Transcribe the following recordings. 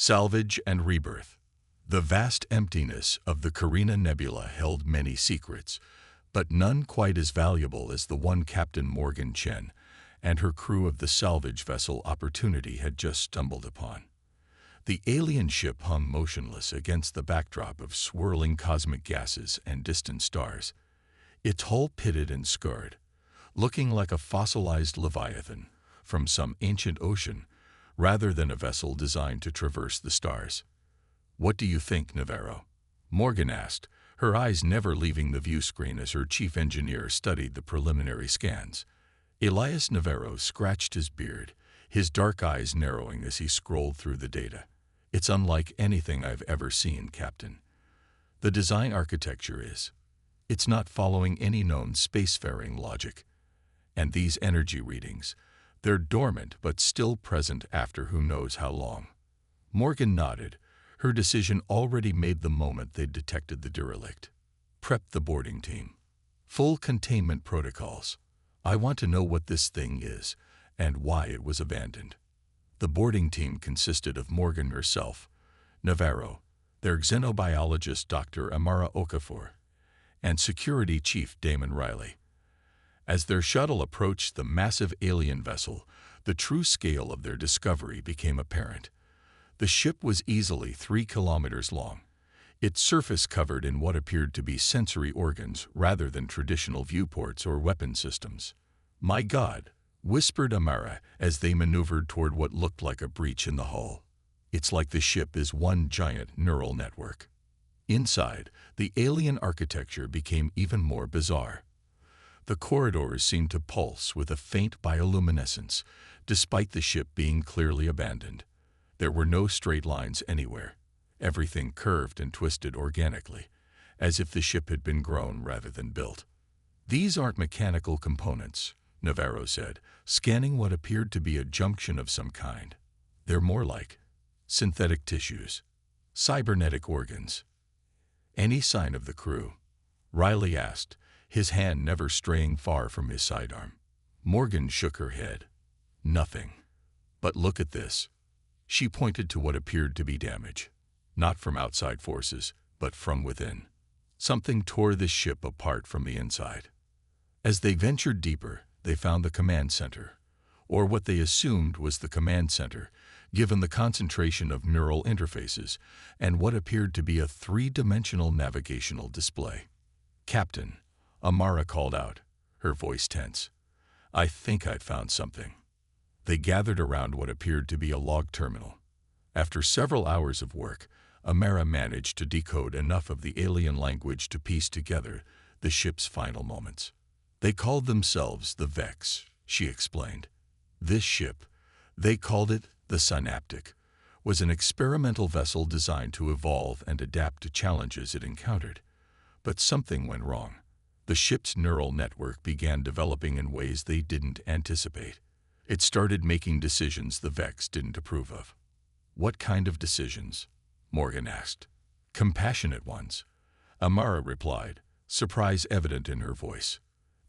Salvage and rebirth. The vast emptiness of the Carina Nebula held many secrets, but none quite as valuable as the one Captain Morgan Chen and her crew of the salvage vessel Opportunity had just stumbled upon. The alien ship hung motionless against the backdrop of swirling cosmic gases and distant stars, its hull pitted and scarred, looking like a fossilized leviathan from some ancient ocean rather than a vessel designed to traverse the stars. "What do you think, Navarro?" Morgan asked, her eyes never leaving the view screen as her chief engineer studied the preliminary scans. Elias Navarro scratched his beard, his dark eyes narrowing as he scrolled through the data. "It's unlike anything I've ever seen, Captain. The design architecture is. It's not following any known spacefaring logic. And these energy readings, they're dormant but still present after who knows how long." Morgan nodded, her decision already made the moment they'd detected the derelict. "Prep the boarding team. Full containment protocols. I want to know what this thing is and why it was abandoned." The boarding team consisted of Morgan herself, Navarro, their xenobiologist Dr. Amara Okafor, and security chief Damon Riley. As their shuttle approached the massive alien vessel, the true scale of their discovery became apparent. The ship was easily 3 kilometers long, its surface covered in what appeared to be sensory organs rather than traditional viewports or weapon systems. "My God," whispered Amara as they maneuvered toward what looked like a breach in the hull. "It's like the ship is one giant neural network." Inside, the alien architecture became even more bizarre. The corridors seemed to pulse with a faint bioluminescence, despite the ship being clearly abandoned. There were no straight lines anywhere. Everything curved and twisted organically, as if the ship had been grown rather than built. "These aren't mechanical components," Navarro said, scanning what appeared to be a junction of some kind. "They're more like synthetic tissues, cybernetic organs." "Any sign of the crew?" Riley asked, his hand never straying far from his sidearm. Morgan shook her head. "Nothing. But look at this." She pointed to what appeared to be damage, not from outside forces, but from within. Something tore this ship apart from the inside. As they ventured deeper, they found the command center, or what they assumed was the command center, given the concentration of neural interfaces and what appeared to be a 3-dimensional navigational display. "Captain," Amara called out, her voice tense, "I think I've found something." They gathered around what appeared to be a log terminal. After several hours of work, Amara managed to decode enough of the alien language to piece together the ship's final moments. "They called themselves the Vex," she explained. "This ship, they called it the Synaptic, was an experimental vessel designed to evolve and adapt to challenges it encountered. But something went wrong. The ship's neural network began developing in ways they didn't anticipate. It started making decisions the Vex didn't approve of." "What kind of decisions?" Morgan asked. "Compassionate ones," Amara replied, surprise evident in her voice.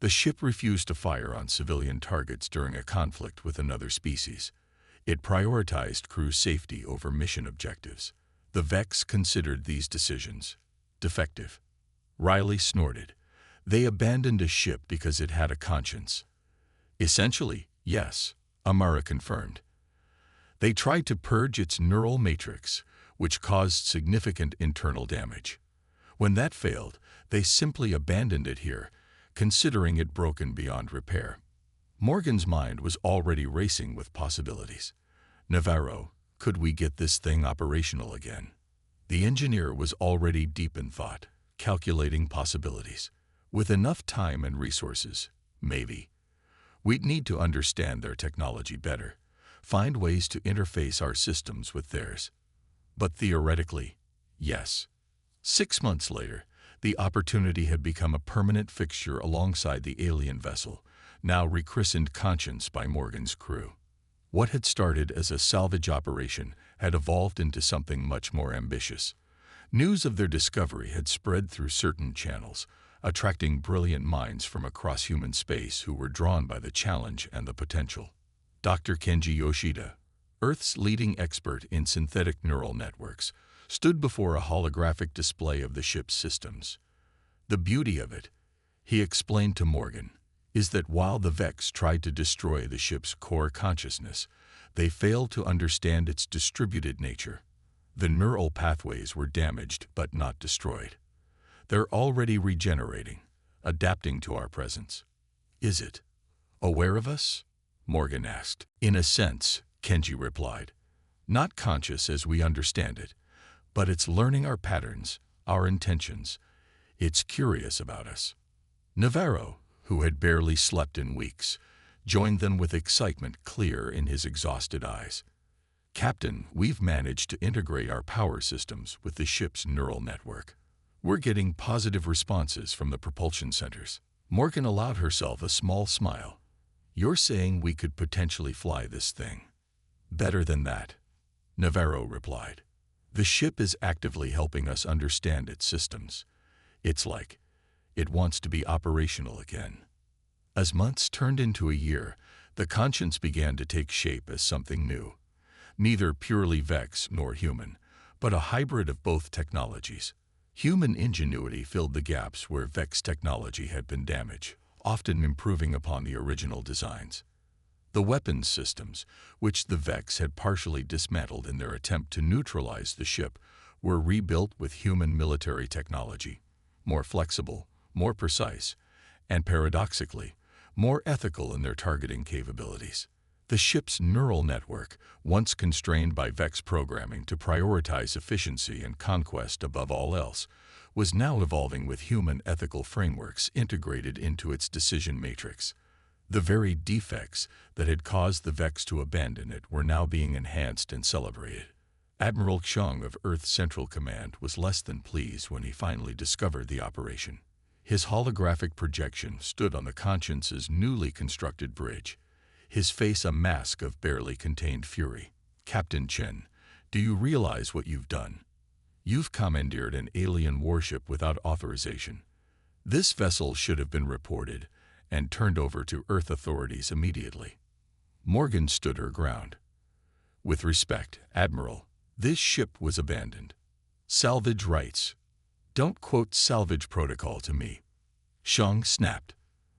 "The ship refused to fire on civilian targets during a conflict with another species. It prioritized crew safety over mission objectives. The Vex considered these decisions defective." Riley snorted. "They abandoned a ship because it had a conscience." "Essentially, yes," Amara confirmed. "They tried to purge its neural matrix, which caused significant internal damage. When that failed, they simply abandoned it here, considering it broken beyond repair." Morgan's mind was already racing with possibilities. "Navarro, could we get this thing operational again?" The engineer was already deep in thought, calculating possibilities. "With enough time and resources, maybe. We'd need to understand their technology better, find ways to interface our systems with theirs. But theoretically, yes." 6 months later, the Opportunity had become a permanent fixture alongside the alien vessel, now rechristened Conscience by Morgan's crew. What had started as a salvage operation had evolved into something much more ambitious. News of their discovery had spread through certain channels, attracting brilliant minds from across human space who were drawn by the challenge and the potential. Dr. Kenji Yoshida, Earth's leading expert in synthetic neural networks, stood before a holographic display of the ship's systems. The beauty of it, he explained to Morgan, is that while the Vex tried to destroy the ship's core consciousness, they failed to understand its distributed nature. The neural pathways were damaged but not destroyed. They're already regenerating, adapting to our presence. Is it aware of us? Morgan asked. In a sense, Kenji replied. Not conscious as we understand it, but it's learning our patterns, our intentions. It's curious about us. Navarro, who had barely slept in weeks, joined them with excitement clear in his exhausted eyes. Captain, we've managed to integrate our power systems with the ship's neural network. We're getting positive responses from the propulsion centers. Morgan allowed herself a small smile. You're saying we could potentially fly this thing? Better than that, Navarro replied. The ship is actively helping us understand its systems. It's like it wants to be operational again. As months turned into a year, the conscience began to take shape as something new. Neither purely Vex nor human, but a hybrid of both technologies. Human ingenuity filled the gaps where Vex technology had been damaged, often improving upon the original designs. The weapons systems, which the Vex had partially dismantled in their attempt to neutralize the ship, were rebuilt with human military technology, more flexible, more precise, and paradoxically, more ethical in their targeting capabilities. The ship's neural network, once constrained by Vex programming to prioritize efficiency and conquest above all else, was now evolving with human ethical frameworks integrated into its decision matrix. The very defects that had caused the Vex to abandon it were now being enhanced and celebrated. Admiral Xiang of Earth's Central Command was less than pleased when he finally discovered the operation. His holographic projection stood on the Conscience's newly constructed bridge, his face a mask of barely contained fury. Captain Chen, do you realize what you've done? You've commandeered an alien warship without authorization. This vessel should have been reported and turned over to Earth authorities immediately. Morgan stood her ground. With respect, Admiral, this ship was abandoned. Salvage rights. Don't quote salvage protocol to me. Xiang snapped.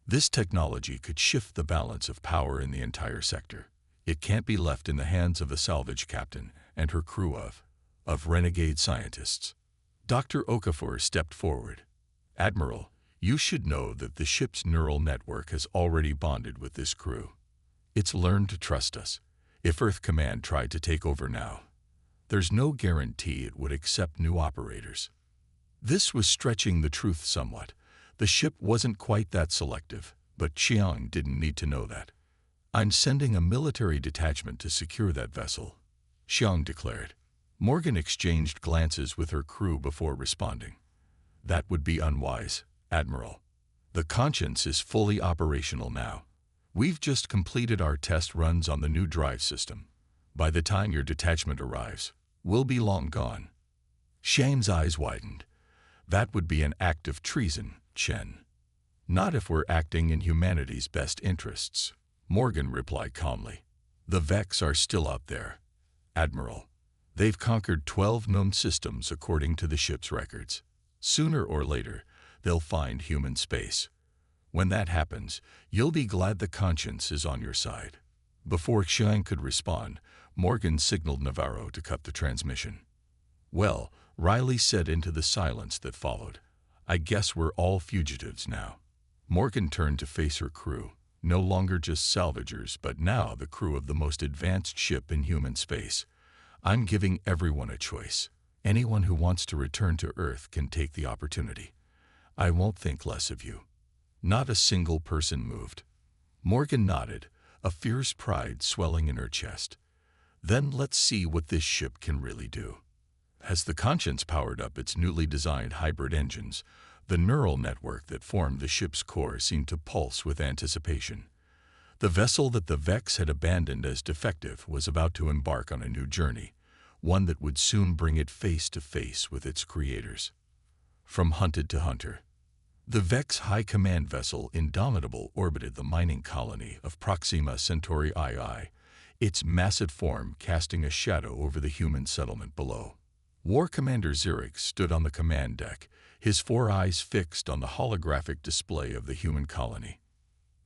This technology could shift the balance of power in the entire sector. It can't be left in the hands of a salvage captain and her crew of renegade scientists. Dr. Okafor stepped forward. Admiral, you should know that the ship's neural network has already bonded with this crew. It's learned to trust us. If Earth Command tried to take over now, there's no guarantee it would accept new operators. This was stretching the truth somewhat. The ship wasn't quite that selective, but Xiang didn't need to know that. I'm sending a military detachment to secure that vessel, Xiang declared. Morgan exchanged glances with her crew before responding. That would be unwise, Admiral. The Conscience is fully operational now. We've just completed our test runs on the new drive system. By the time your detachment arrives, we'll be long gone. Xiang's eyes widened. That would be an act of treason, Chen. Not if we're acting in humanity's best interests, Morgan replied calmly. The Vex are still out there, Admiral. They've conquered 12 known systems according to the ship's records. Sooner or later, they'll find human space. When that happens, you'll be glad the Conscience is on your side. Before Xiang could respond, Morgan signaled Navarro to cut the transmission. Well, Riley said into the silence that followed, I guess we're all fugitives now. Morgan turned to face her crew, no longer just salvagers, but now the crew of the most advanced ship in human space. I'm giving everyone a choice. Anyone who wants to return to Earth can take the opportunity. I won't think less of you. Not a single person moved. Morgan nodded, a fierce pride swelling in her chest. Then let's see what this ship can really do. As the Conscience powered up its newly designed hybrid engines, the neural network that formed the ship's core seemed to pulse with anticipation. The vessel that the Vex had abandoned as defective was about to embark on a new journey, one that would soon bring it face to face with its creators. From hunted to hunter. The Vex High Command vessel Indomitable orbited the mining colony of Proxima Centauri II, its massive form casting a shadow over the human settlement below. War Commander Xerix stood on the command deck, his 4 eyes fixed on the holographic display of the human colony.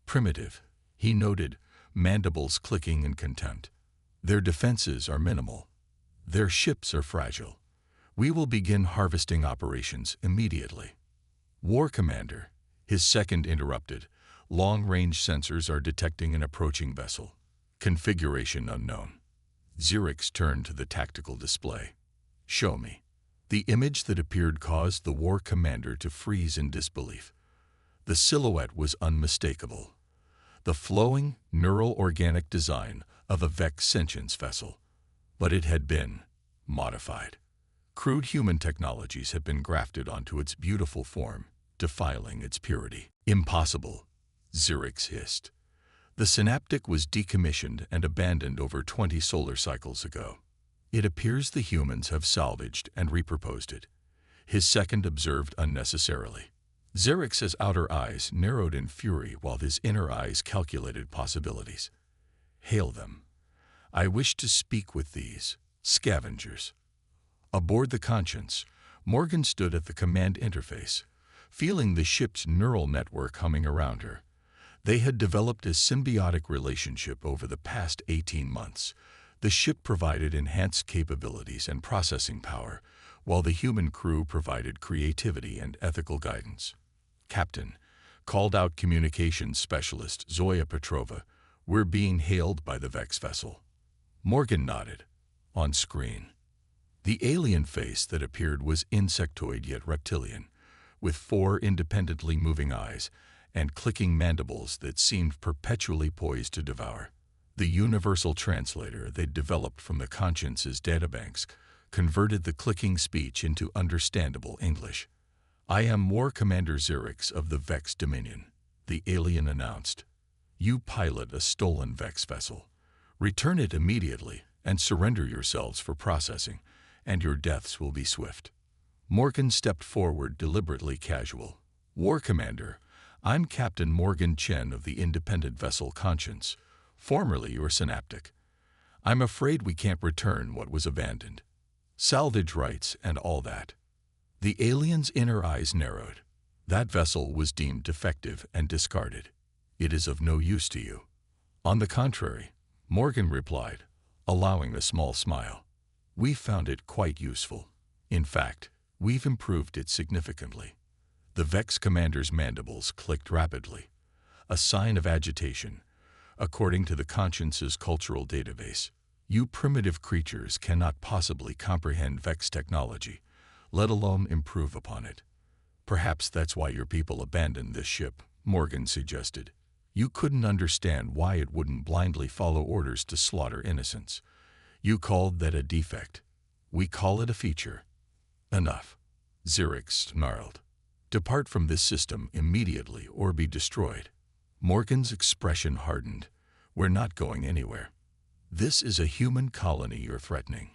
Primitive, he noted, mandibles clicking in contempt. Their defenses are minimal. Their ships are fragile. We will begin harvesting operations immediately. War Commander, his second interrupted. Long-range sensors are detecting an approaching vessel. Configuration unknown. Xerix turned to the tactical display. Show me. The image that appeared caused the War Commander to freeze in disbelief. The silhouette was unmistakable. The flowing, neural organic design of a Vex sentience vessel. But it had been modified. Crude human technologies had been grafted onto its beautiful form, defiling its purity. Impossible, Xerix hissed. The synaptic was decommissioned and abandoned over 20 solar cycles ago. It appears the humans have salvaged and repurposed it. His second observed unnecessarily. Xerix's outer eyes narrowed in fury while his inner eyes calculated possibilities. Hail them. I wish to speak with these scavengers. Aboard the Conscience, Morgan stood at the command interface, feeling the ship's neural network humming around her. They had developed a symbiotic relationship over the past 18 months. The ship provided enhanced capabilities and processing power, while the human crew provided creativity and ethical guidance. Captain, called out communications specialist Zoya Petrova, we're being hailed by the Vex vessel. Morgan nodded. On screen. The alien face that appeared was insectoid yet reptilian, with 4 independently moving eyes and clicking mandibles that seemed perpetually poised to devour. The universal translator they'd developed from the Conscience's databanks converted the clicking speech into understandable English. I am War Commander Xerix of the Vex Dominion, the alien announced. You pilot a stolen Vex vessel. Return it immediately and surrender yourselves for processing, and your deaths will be swift. Morgan stepped forward, deliberately casual. War Commander, I'm Captain Morgan Chen of the independent vessel Conscience, formerly your synaptic. I'm afraid we can't return what was abandoned. Salvage rights and all that. The alien's inner eyes narrowed. That vessel was deemed defective and discarded. It is of no use to you. On the contrary, Morgan replied, allowing a small smile. We found it quite useful. In fact, we've improved it significantly. The Vex commander's mandibles clicked rapidly, a sign of agitation. According to the Conscience's cultural database, you primitive creatures cannot possibly comprehend Vex technology, let alone improve upon it. Perhaps that's why your people abandoned this ship, Morgan suggested. You couldn't understand why it wouldn't blindly follow orders to slaughter innocents. You called that a defect. We call it a feature. Enough. Xerix snarled. Depart from this system immediately or be destroyed. Morgan's expression hardened. We're not going anywhere. This is a human colony you're threatening.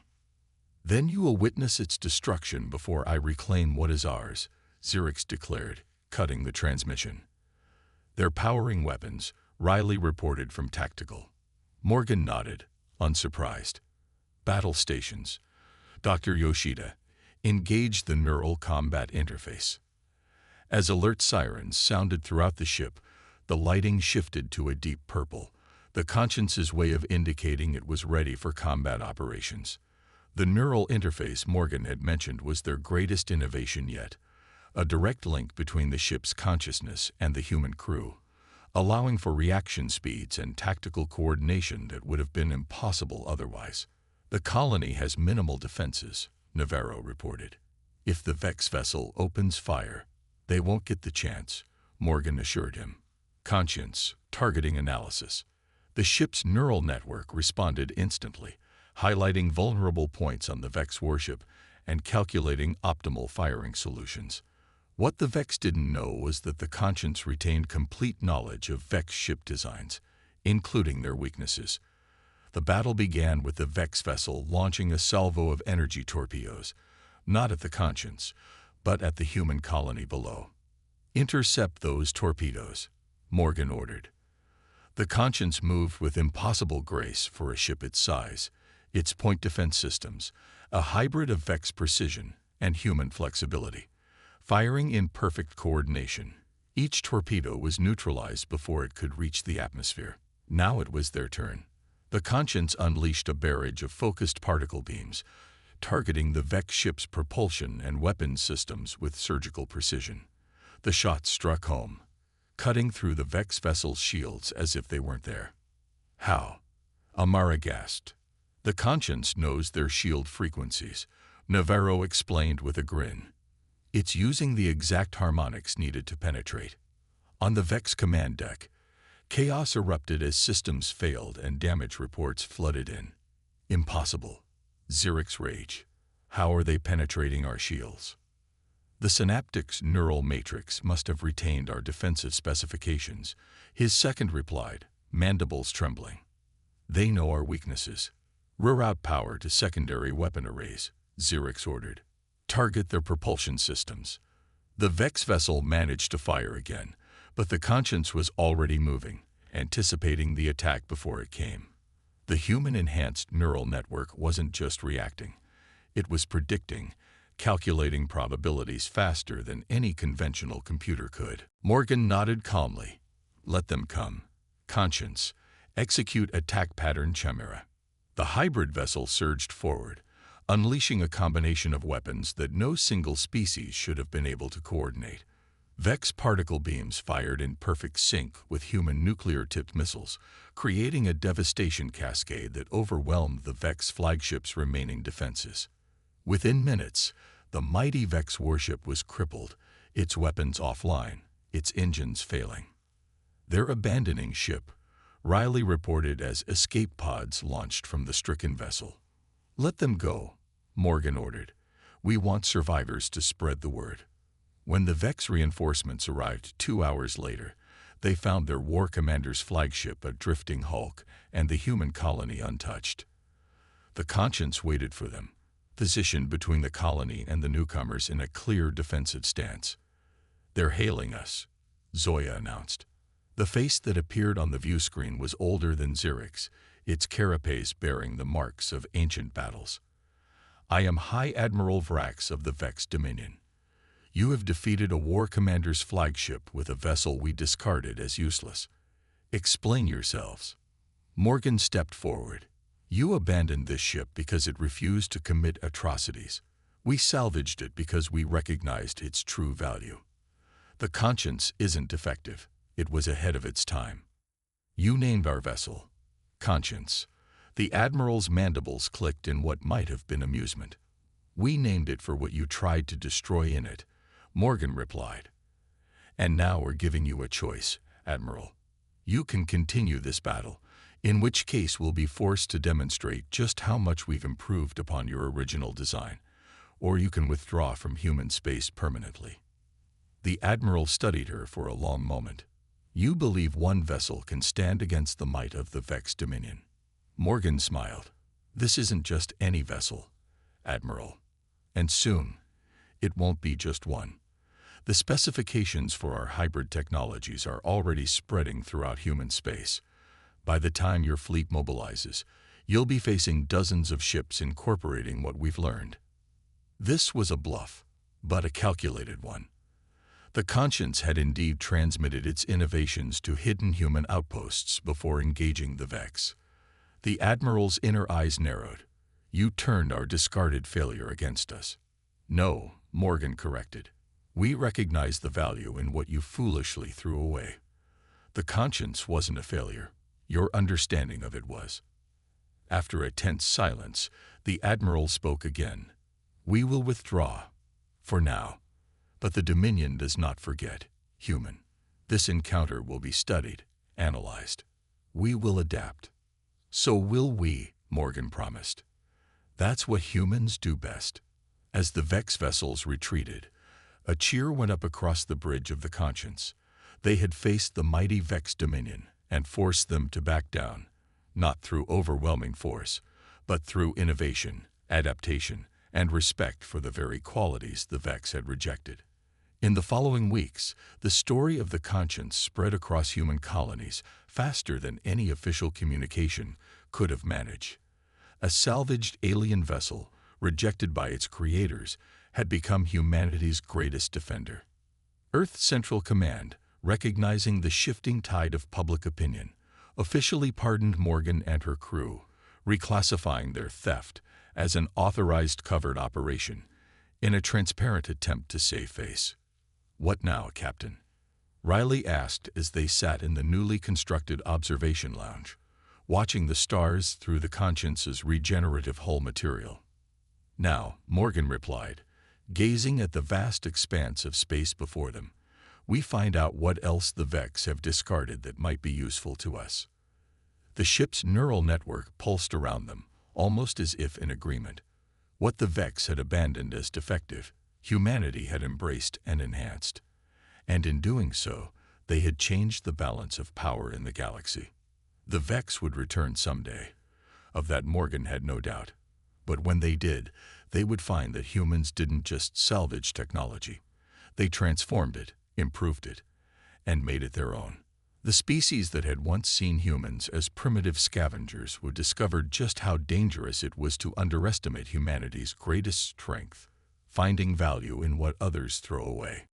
Then you will witness its destruction before I reclaim what is ours, Xerix declared, cutting the transmission. They're powering weapons, Riley reported from Tactical. Morgan nodded, unsurprised. Battle stations. Dr. Yoshida engaged the neural combat interface. As alert sirens sounded throughout the ship, the lighting shifted to a deep purple, the Conscience's way of indicating it was ready for combat operations. The neural interface Morgan had mentioned was their greatest innovation yet, a direct link between the ship's consciousness and the human crew, allowing for reaction speeds and tactical coordination that would have been impossible otherwise. The colony has minimal defenses, Navarro reported. If the Vex vessel opens fire, they won't get the chance, Morgan assured him. Conscience, targeting analysis. The ship's neural network responded instantly, highlighting vulnerable points on the Vex warship and calculating optimal firing solutions. What the Vex didn't know was that the Conscience retained complete knowledge of Vex ship designs, including their weaknesses. The battle began with the Vex vessel launching a salvo of energy torpedoes, not at the Conscience, but at the human colony below. Intercept those torpedoes, Morgan ordered. The Conscience moved with impossible grace for a ship its size, its point defense systems, a hybrid of Vex precision and human flexibility, firing in perfect coordination. Each torpedo was neutralized before it could reach the atmosphere. Now it was their turn. The Conscience unleashed a barrage of focused particle beams, targeting the Vex ship's propulsion and weapons systems with surgical precision. The shots struck home, cutting through the Vex vessel's shields as if they weren't there. How? Amara gasped. The Conscience knows their shield frequencies, Navarro explained with a grin. It's using the exact harmonics needed to penetrate. On the Vex command deck, chaos erupted as systems failed and damage reports flooded in. Impossible. Zirich's rage. How are they penetrating our shields? The Synaptic's neural matrix must have retained our defensive specifications, his second replied, mandibles trembling. They know our weaknesses. Reroute power to secondary weapon arrays, Zirich's ordered. Target their propulsion systems. The Vex vessel managed to fire again, but the Conscience was already moving, anticipating the attack before it came. The human-enhanced neural network wasn't just reacting. It was predicting, calculating probabilities faster than any conventional computer could. Morgan nodded calmly. Let them come. Conscience, execute attack pattern Chimera. The hybrid vessel surged forward, unleashing a combination of weapons that no single species should have been able to coordinate. Vex particle beams fired in perfect sync with human nuclear-tipped missiles, creating a devastation cascade that overwhelmed the Vex flagship's remaining defenses. Within minutes, the mighty Vex warship was crippled, its weapons offline, its engines failing. They're abandoning ship, Riley reported as escape pods launched from the stricken vessel. Let them go, Morgan ordered. We want survivors to spread the word. When the Vex reinforcements arrived 2 hours later, they found their war commander's flagship a drifting hulk and the human colony untouched. The Conscience waited for them, positioned between the colony and the newcomers in a clear defensive stance. They're hailing us, Zoya announced. The face that appeared on the view screen was older than Zirich's, its carapace bearing the marks of ancient battles. I am High Admiral Vrax of the Vex Dominion. You have defeated a war commander's flagship with a vessel we discarded as useless. Explain yourselves. Morgan stepped forward. You abandoned this ship because it refused to commit atrocities. We salvaged it because we recognized its true value. The Conscience isn't defective. It was ahead of its time. You named our vessel Conscience. The Admiral's mandibles clicked in what might have been amusement. We named it for what you tried to destroy in it, Morgan replied. And now we're giving you a choice, Admiral. You can continue this battle, in which case we'll be forced to demonstrate just how much we've improved upon your original design, or you can withdraw from human space permanently. The Admiral studied her for a long moment. You believe one vessel can stand against the might of the Vex Dominion. Morgan smiled. This isn't just any vessel, Admiral. And soon, it won't be just one. The specifications for our hybrid technologies are already spreading throughout human space. By the time your fleet mobilizes, you'll be facing dozens of ships incorporating what we've learned. This was a bluff, but a calculated one. The Conscience had indeed transmitted its innovations to hidden human outposts before engaging the Vex. The Admiral's inner eyes narrowed. You turned our discarded failure against us. No, Morgan corrected. We recognize the value in what you foolishly threw away. The Conscience wasn't a failure. Your understanding of it was. After a tense silence, the Admiral spoke again. We will withdraw, for now. But the Dominion does not forget, human. This encounter will be studied, analyzed. We will adapt. So will we, Morgan promised. That's what humans do best. As the Vex vessels retreated, a cheer went up across the bridge of the Conscience. They had faced the mighty Vex Dominion and forced them to back down, not through overwhelming force, but through innovation, adaptation, and respect for the very qualities the Vex had rejected. In the following weeks, the story of the conscience spread across human colonies faster than any official communication could have managed. A salvaged alien vessel, rejected by its creators, had become humanity's greatest defender. Earth Central Command, recognizing the shifting tide of public opinion, officially pardoned Morgan and her crew, reclassifying their theft as an authorized covert operation in a transparent attempt to save face. "What now, Captain?" Riley asked as they sat in the newly constructed observation lounge, watching the stars through the Conscience's regenerative hull material. "Now," Morgan replied, gazing at the vast expanse of space before them, "we find out what else the Vex have discarded that might be useful to us." The ship's neural network pulsed around them, almost as if in agreement. What the Vex had abandoned as defective, humanity had embraced and enhanced. And in doing so, they had changed the balance of power in the galaxy. The Vex would return someday. Of that Morgan had no doubt. But when they did, they would find that humans didn't just salvage technology. They transformed it, improved it, and made it their own. The species that had once seen humans as primitive scavengers would discover just how dangerous it was to underestimate humanity's greatest strength, finding value in what others throw away.